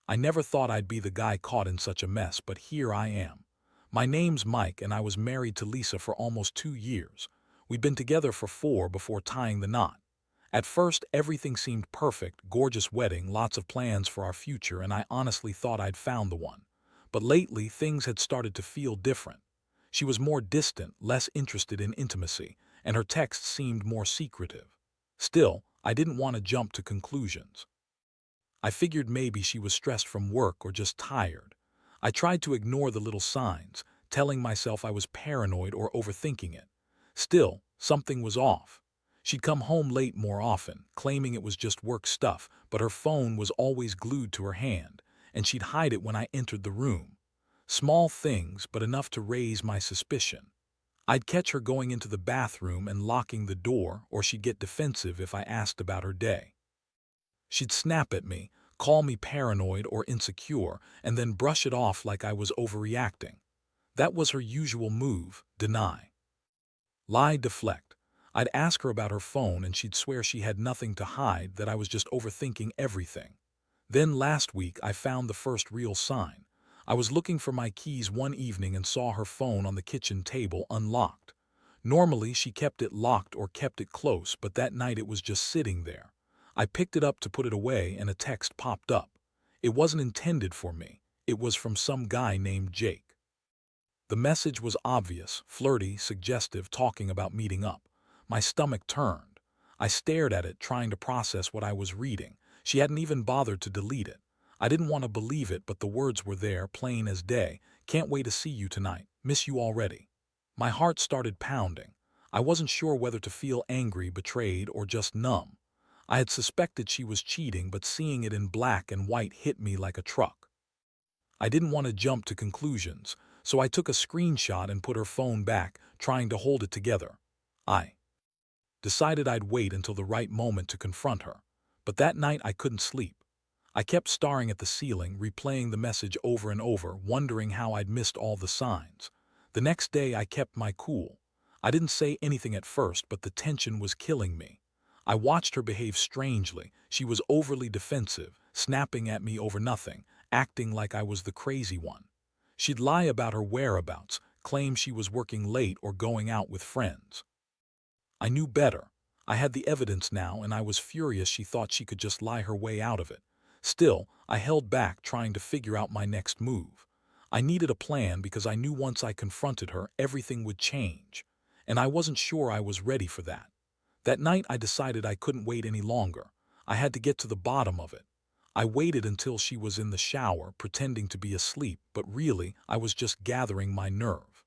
I never thought I'd be the guy caught in such a mess, but here I am. My name's Mike, and I was married to Lisa for almost 2 years. We'd been together for 4 before tying the knot. At first, everything seemed perfect, gorgeous wedding, lots of plans for our future, and I honestly thought I'd found the one. But lately, things had started to feel different. She was more distant, less interested in intimacy, and her texts seemed more secretive. Still, I didn't want to jump to conclusions. I figured maybe she was stressed from work or just tired. I tried to ignore the little signs, telling myself I was paranoid or overthinking it. Still, something was off. She'd come home late more often, claiming it was just work stuff, but her phone was always glued to her hand, and she'd hide it when I entered the room. Small things, but enough to raise my suspicion. I'd catch her going into the bathroom and locking the door, or she'd get defensive if I asked about her day. She'd snap at me, call me paranoid or insecure, and then brush it off like I was overreacting. That was her usual move: deny, lie, deflect. I'd ask her about her phone and she'd swear she had nothing to hide, that I was just overthinking everything. Then last week I found the first real sign. I was looking for my keys one evening and saw her phone on the kitchen table unlocked. Normally she kept it locked or kept it close, but that night it was just sitting there. I picked it up to put it away and a text popped up. It wasn't intended for me. It was from some guy named Jake. The message was obvious, flirty, suggestive, talking about meeting up. My stomach turned. I stared at it, trying to process what I was reading. She hadn't even bothered to delete it. I didn't want to believe it, but the words were there, plain as day. Can't wait to see you tonight. Miss you already. My heart started pounding. I wasn't sure whether to feel angry, betrayed, or just numb. I had suspected she was cheating, but seeing it in black and white hit me like a truck. I didn't want to jump to conclusions, so I took a screenshot and put her phone back, trying to hold it together. I decided I'd wait until the right moment to confront her. But that night I couldn't sleep. I kept staring at the ceiling, replaying the message over and over, wondering how I'd missed all the signs. The next day I kept my cool. I didn't say anything at first, but the tension was killing me. I watched her behave strangely. She was overly defensive, snapping at me over nothing, acting like I was the crazy one. She'd lie about her whereabouts, claim she was working late or going out with friends. I knew better. I had the evidence now, and I was furious she thought she could just lie her way out of it. Still, I held back, trying to figure out my next move. I needed a plan because I knew once I confronted her, everything would change. And I wasn't sure I was ready for that. That night I decided I couldn't wait any longer. I had to get to the bottom of it. I waited until she was in the shower, pretending to be asleep, but really I was just gathering my nerve.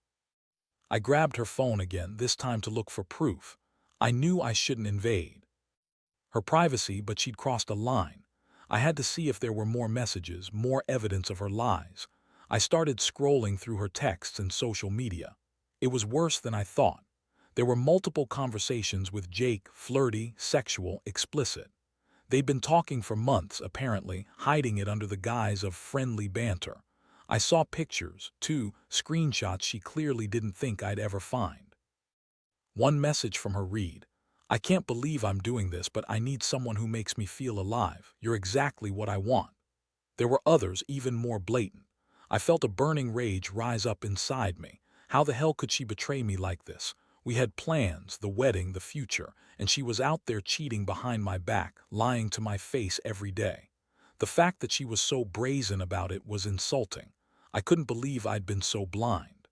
I grabbed her phone again, this time to look for proof. I knew I shouldn't invade her privacy, but she'd crossed a line. I had to see if there were more messages, more evidence of her lies. I started scrolling through her texts and social media. It was worse than I thought. There were multiple conversations with Jake, flirty, sexual, explicit. They'd been talking for months, apparently, hiding it under the guise of friendly banter. I saw pictures, too, screenshots she clearly didn't think I'd ever find. One message from her read: "I can't believe I'm doing this, but I need someone who makes me feel alive. You're exactly what I want." There were others, even more blatant. I felt a burning rage rise up inside me. How the hell could she betray me like this? We had plans, the wedding, the future, and she was out there cheating behind my back, lying to my face every day. The fact that she was so brazen about it was insulting. I couldn't believe I'd been so blind.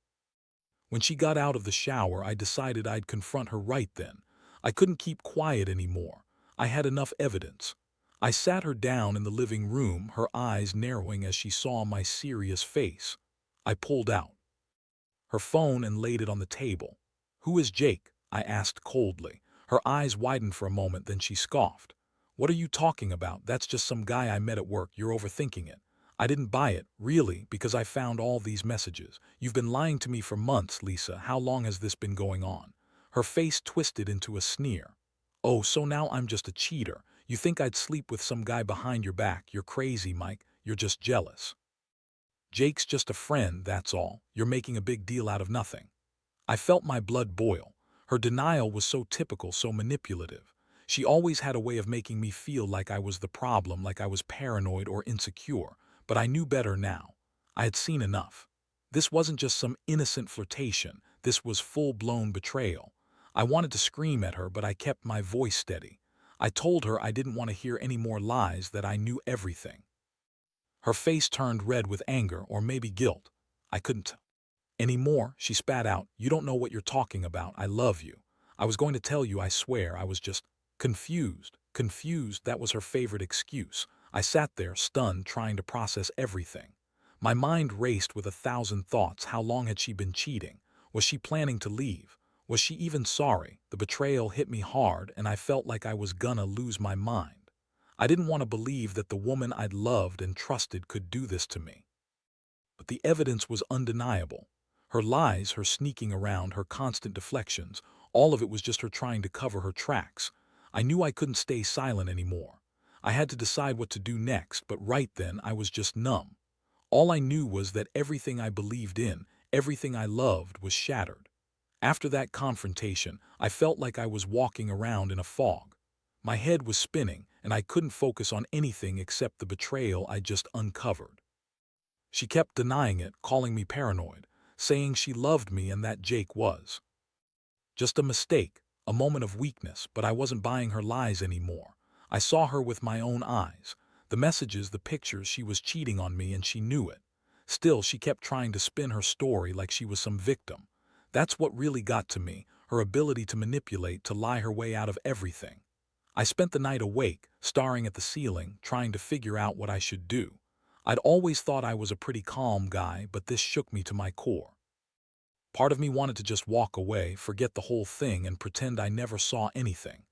When she got out of the shower, I decided I'd confront her right then. I couldn't keep quiet anymore. I had enough evidence. I sat her down in the living room, her eyes narrowing as she saw my serious face. I pulled out her phone and laid it on the table. "Who is Jake?" I asked coldly. Her eyes widened for a moment, then she scoffed. "What are you talking about? That's just some guy I met at work. You're overthinking it." I didn't buy it, really, because I found all these messages. "You've been lying to me for months, Lisa. How long has this been going on?" Her face twisted into a sneer. "Oh, so now I'm just a cheater. You think I'd sleep with some guy behind your back? You're crazy, Mike. You're just jealous. Jake's just a friend, that's all. You're making a big deal out of nothing." I felt my blood boil. Her denial was so typical, so manipulative. She always had a way of making me feel like I was the problem, like I was paranoid or insecure. But I knew better now. I had seen enough. This wasn't just some innocent flirtation. This was full-blown betrayal. I wanted to scream at her, but I kept my voice steady. I told her I didn't want to hear any more lies, that I knew everything. Her face turned red with anger, or maybe guilt. I couldn't anymore. She spat out, "You don't know what you're talking about. I love you. I was going to tell you, I swear. I was just confused." Confused, that was her favorite excuse. I sat there, stunned, trying to process everything. My mind raced with 1,000 thoughts. How long had she been cheating? Was she planning to leave? Was she even sorry? The betrayal hit me hard, and I felt like I was gonna lose my mind. I didn't want to believe that the woman I'd loved and trusted could do this to me. But the evidence was undeniable. Her lies, her sneaking around, her constant deflections, all of it was just her trying to cover her tracks. I knew I couldn't stay silent anymore. I had to decide what to do next, but right then I was just numb. All I knew was that everything I believed in, everything I loved, was shattered. After that confrontation, I felt like I was walking around in a fog. My head was spinning, and I couldn't focus on anything except the betrayal I just uncovered. She kept denying it, calling me paranoid, saying she loved me and that Jake was just a mistake, a moment of weakness, but I wasn't buying her lies anymore. I saw her with my own eyes. The messages, the pictures, she was cheating on me and she knew it. Still, she kept trying to spin her story like she was some victim. That's what really got to me, her ability to manipulate, to lie her way out of everything. I spent the night awake, staring at the ceiling, trying to figure out what I should do. I'd always thought I was a pretty calm guy, but this shook me to my core. Part of me wanted to just walk away, forget the whole thing, and pretend I never saw anything.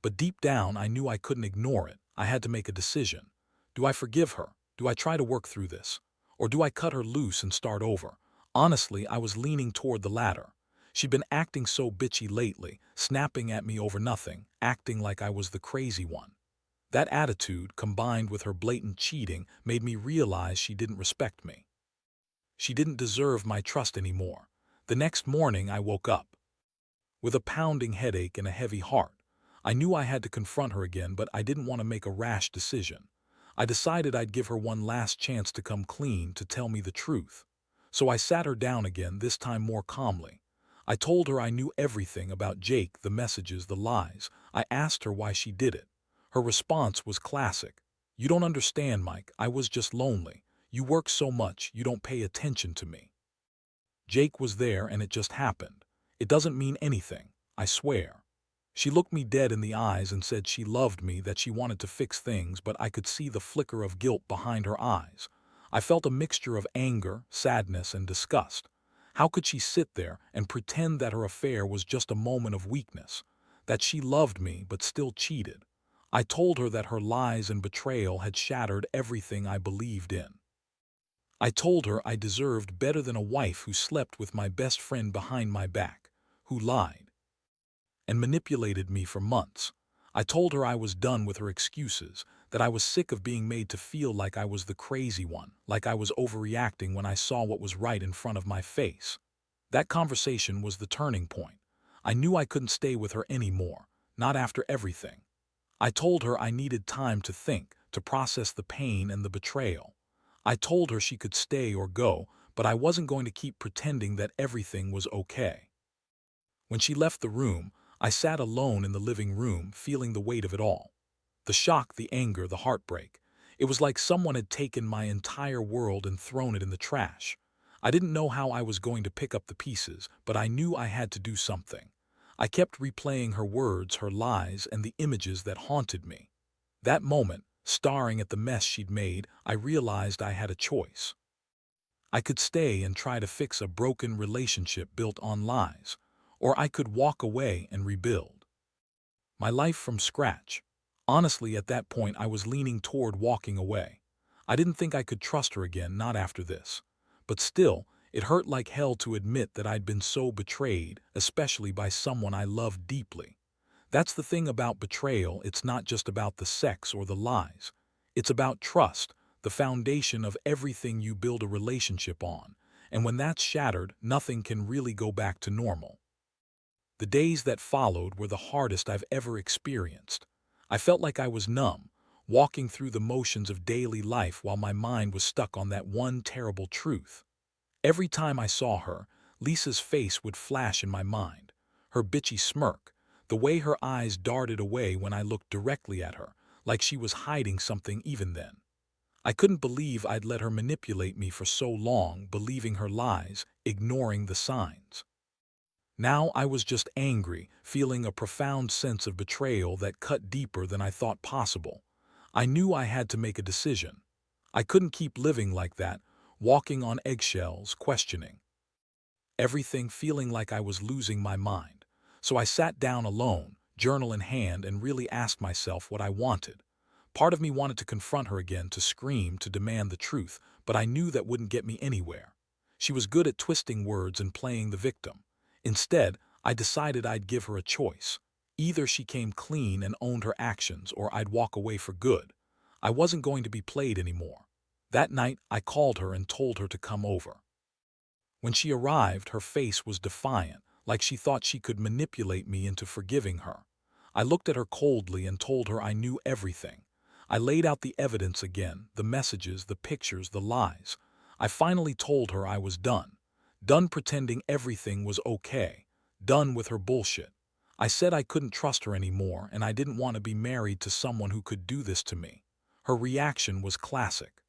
But deep down, I knew I couldn't ignore it. I had to make a decision. Do I forgive her? Do I try to work through this? Or do I cut her loose and start over? Honestly, I was leaning toward the latter. She'd been acting so bitchy lately, snapping at me over nothing, acting like I was the crazy one. That attitude, combined with her blatant cheating, made me realize she didn't respect me. She didn't deserve my trust anymore. The next morning, I woke up with a pounding headache and a heavy heart. I knew I had to confront her again, but I didn't want to make a rash decision. I decided I'd give her one last chance to come clean, to tell me the truth. So I sat her down again, this time more calmly. I told her I knew everything about Jake, the messages, the lies. I asked her why she did it. Her response was classic. "You don't understand, Mike. I was just lonely. You work so much, you don't pay attention to me. Jake was there and it just happened. It doesn't mean anything, I swear." She looked me dead in the eyes and said she loved me, that she wanted to fix things, but I could see the flicker of guilt behind her eyes. I felt a mixture of anger, sadness, and disgust. How could she sit there and pretend that her affair was just a moment of weakness, that she loved me but still cheated? I told her that her lies and betrayal had shattered everything I believed in. I told her I deserved better than a wife who slept with my best friend behind my back, who lied and manipulated me for months. I told her I was done with her excuses, that I was sick of being made to feel like I was the crazy one, like I was overreacting when I saw what was right in front of my face. That conversation was the turning point. I knew I couldn't stay with her anymore, not after everything. I told her I needed time to think, to process the pain and the betrayal. I told her she could stay or go, but I wasn't going to keep pretending that everything was okay. When she left the room, I sat alone in the living room, feeling the weight of it all. The shock, the anger, the heartbreak. It was like someone had taken my entire world and thrown it in the trash. I didn't know how I was going to pick up the pieces, but I knew I had to do something. I kept replaying her words, her lies, and the images that haunted me. That moment, staring at the mess she'd made, I realized I had a choice. I could stay and try to fix a broken relationship built on lies, or I could walk away and rebuild my life from scratch. Honestly, at that point, I was leaning toward walking away. I didn't think I could trust her again, not after this. But still, it hurt like hell to admit that I'd been so betrayed, especially by someone I loved deeply. That's the thing about betrayal, it's not just about the sex or the lies. It's about trust, the foundation of everything you build a relationship on. And when that's shattered, nothing can really go back to normal. The days that followed were the hardest I've ever experienced. I felt like I was numb, walking through the motions of daily life while my mind was stuck on that one terrible truth. Every time I saw her, Lisa's face would flash in my mind, her bitchy smirk, the way her eyes darted away when I looked directly at her, like she was hiding something even then. I couldn't believe I'd let her manipulate me for so long, believing her lies, ignoring the signs. Now I was just angry, feeling a profound sense of betrayal that cut deeper than I thought possible. I knew I had to make a decision. I couldn't keep living like that, walking on eggshells, questioning everything, feeling like I was losing my mind. So I sat down alone, journal in hand, and really asked myself what I wanted. Part of me wanted to confront her again, to scream, to demand the truth, but I knew that wouldn't get me anywhere. She was good at twisting words and playing the victim. Instead, I decided I'd give her a choice. Either she came clean and owned her actions, or I'd walk away for good. I wasn't going to be played anymore. That night, I called her and told her to come over. When she arrived, her face was defiant, like she thought she could manipulate me into forgiving her. I looked at her coldly and told her I knew everything. I laid out the evidence again, the messages, the pictures, the lies. I finally told her I was done. Done pretending everything was okay. Done with her bullshit. I said I couldn't trust her anymore, and I didn't want to be married to someone who could do this to me. Her reaction was classic.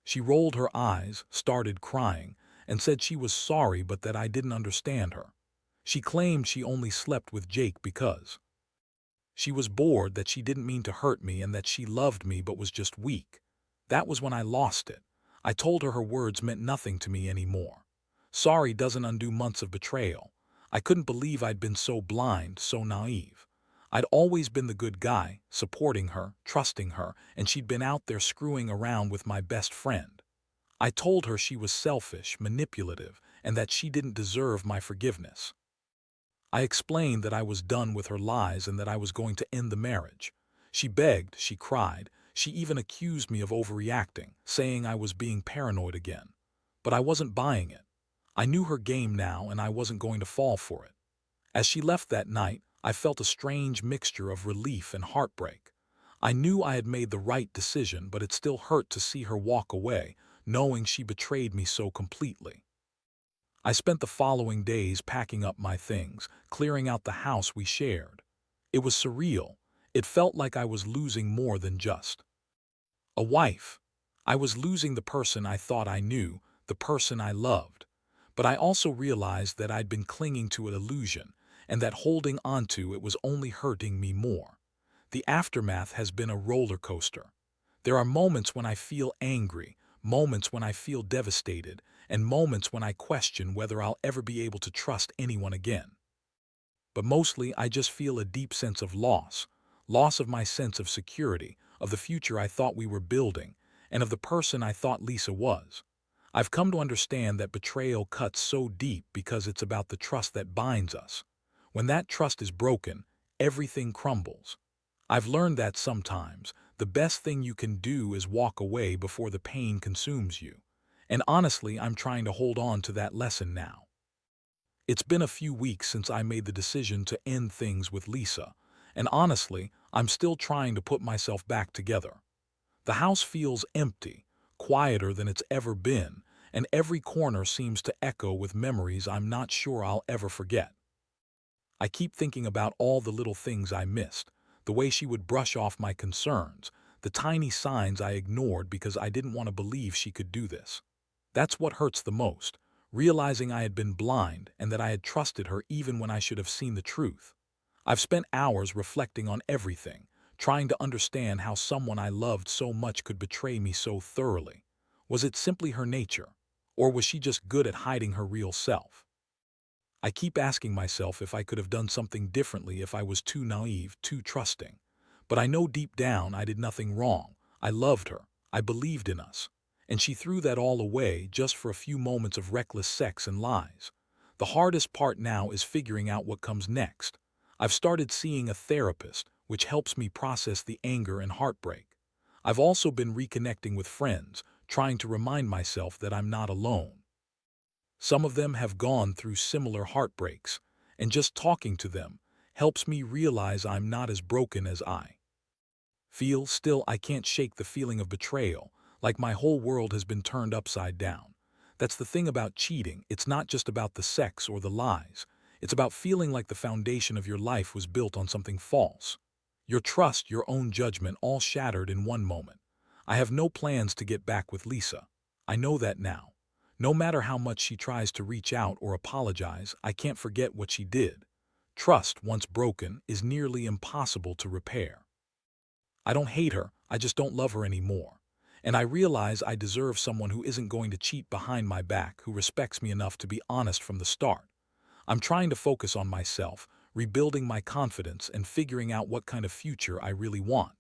She rolled her eyes, started crying, and said she was sorry but that I didn't understand her. She claimed she only slept with Jake because she was bored, that she didn't mean to hurt me, and that she loved me but was just weak. That was when I lost it. I told her words meant nothing to me anymore. Sorry doesn't undo months of betrayal. I couldn't believe I'd been so blind, so naive. I'd always been the good guy, supporting her, trusting her, and she'd been out there screwing around with my best friend. I told her she was selfish, manipulative, and that she didn't deserve my forgiveness. I explained that I was done with her lies and that I was going to end the marriage. She begged, she cried, she even accused me of overreacting, saying I was being paranoid again. But I wasn't buying it. I knew her game now, and I wasn't going to fall for it. As she left that night, I felt a strange mixture of relief and heartbreak. I knew I had made the right decision, but it still hurt to see her walk away, knowing she betrayed me so completely. I spent the following days packing up my things, clearing out the house we shared. It was surreal. It felt like I was losing more than just a wife. I was losing the person I thought I knew, the person I loved. But I also realized that I'd been clinging to an illusion, and that holding onto it was only hurting me more. The aftermath has been a roller coaster. There are moments when I feel angry, moments when I feel devastated, and moments when I question whether I'll ever be able to trust anyone again. But mostly I just feel a deep sense of loss, loss of my sense of security, of the future I thought we were building, and of the person I thought Lisa was. I've come to understand that betrayal cuts so deep because it's about the trust that binds us. When that trust is broken, everything crumbles. I've learned that sometimes the best thing you can do is walk away before the pain consumes you. And honestly, I'm trying to hold on to that lesson now. It's been a few weeks since I made the decision to end things with Lisa, and honestly, I'm still trying to put myself back together. The house feels empty, quieter than it's ever been, and every corner seems to echo with memories I'm not sure I'll ever forget. I keep thinking about all the little things I missed, the way she would brush off my concerns, the tiny signs I ignored because I didn't want to believe she could do this. That's what hurts the most, realizing I had been blind and that I had trusted her even when I should have seen the truth. I've spent hours reflecting on everything, trying to understand how someone I loved so much could betray me so thoroughly. Was it simply her nature, or was she just good at hiding her real self? I keep asking myself if I could have done something differently, if I was too naive, too trusting. But I know deep down I did nothing wrong. I loved her. I believed in us. And she threw that all away just for a few moments of reckless sex and lies. The hardest part now is figuring out what comes next. I've started seeing a therapist, which helps me process the anger and heartbreak. I've also been reconnecting with friends, trying to remind myself that I'm not alone. Some of them have gone through similar heartbreaks, and just talking to them helps me realize I'm not as broken as I Still, I can't shake the feeling of betrayal, like my whole world has been turned upside down. That's the thing about cheating. It's not just about the sex or the lies. It's about feeling like the foundation of your life was built on something false. Your trust, your own judgment, all shattered in one moment. I have no plans to get back with Lisa. I know that now. No matter how much she tries to reach out or apologize, I can't forget what she did. Trust, once broken, is nearly impossible to repair. I don't hate her, I just don't love her anymore. And I realize I deserve someone who isn't going to cheat behind my back, who respects me enough to be honest from the start. I'm trying to focus on myself, rebuilding my confidence and figuring out what kind of future I really want.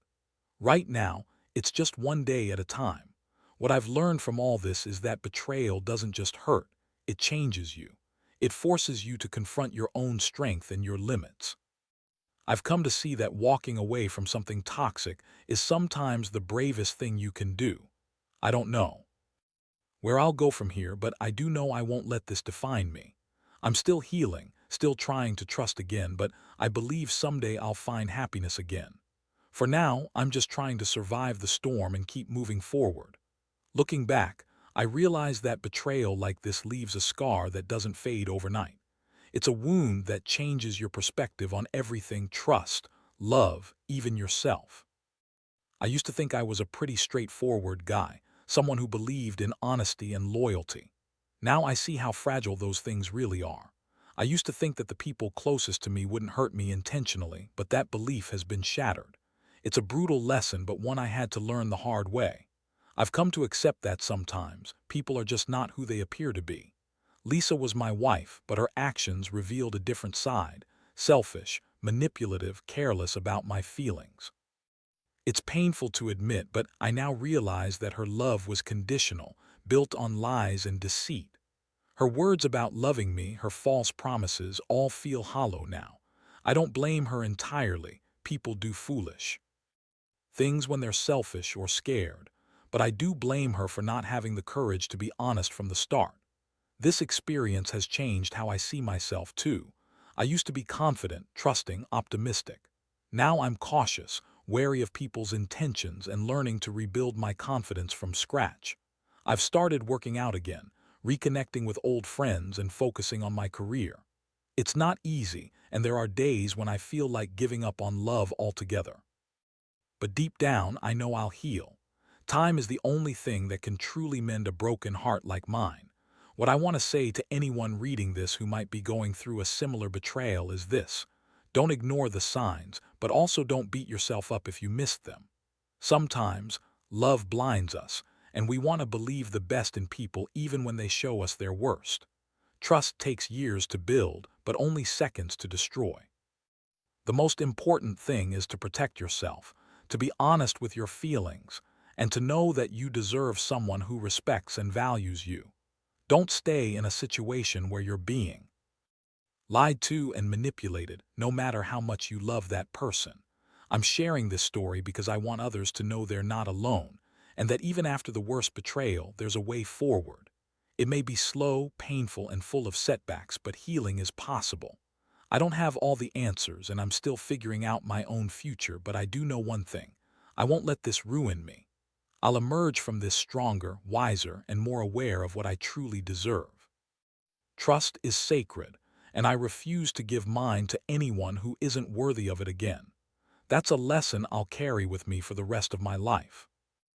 Right now, it's just one day at a time. What I've learned from all this is that betrayal doesn't just hurt, it changes you. It forces you to confront your own strength and your limits. I've come to see that walking away from something toxic is sometimes the bravest thing you can do. I don't know where I'll go from here, but I do know I won't let this define me. I'm still healing, still trying to trust again, but I believe someday I'll find happiness again. For now, I'm just trying to survive the storm and keep moving forward. Looking back, I realize that betrayal like this leaves a scar that doesn't fade overnight. It's a wound that changes your perspective on everything: trust, love, even yourself. I used to think I was a pretty straightforward guy, someone who believed in honesty and loyalty. Now I see how fragile those things really are. I used to think that the people closest to me wouldn't hurt me intentionally, but that belief has been shattered. It's a brutal lesson, but one I had to learn the hard way. I've come to accept that sometimes people are just not who they appear to be. Lisa was my wife, but her actions revealed a different side: selfish, manipulative, careless about my feelings. It's painful to admit, but I now realize that her love was conditional, built on lies and deceit. Her words about loving me, her false promises, all feel hollow now. I don't blame her entirely. People do foolish things when they're selfish or scared, but I do blame her for not having the courage to be honest from the start. This experience has changed how I see myself, too. I used to be confident, trusting, optimistic. Now I'm cautious, wary of people's intentions, and learning to rebuild my confidence from scratch. I've started working out again, reconnecting with old friends and focusing on my career. It's not easy, and there are days when I feel like giving up on love altogether. But deep down, I know I'll heal. Time is the only thing that can truly mend a broken heart like mine. What I want to say to anyone reading this who might be going through a similar betrayal is this: don't ignore the signs, but also don't beat yourself up if you missed them. Sometimes, love blinds us, and we want to believe the best in people even when they show us their worst. Trust takes years to build, but only seconds to destroy. The most important thing is to protect yourself, to be honest with your feelings, and to know that you deserve someone who respects and values you. Don't stay in a situation where you're being lied to and manipulated, no matter how much you love that person. I'm sharing this story because I want others to know they're not alone, and that even after the worst betrayal, there's a way forward. It may be slow, painful, and full of setbacks, but healing is possible. I don't have all the answers, and I'm still figuring out my own future, but I do know one thing: I won't let this ruin me. I'll emerge from this stronger, wiser, and more aware of what I truly deserve. Trust is sacred, and I refuse to give mine to anyone who isn't worthy of it again. That's a lesson I'll carry with me for the rest of my life.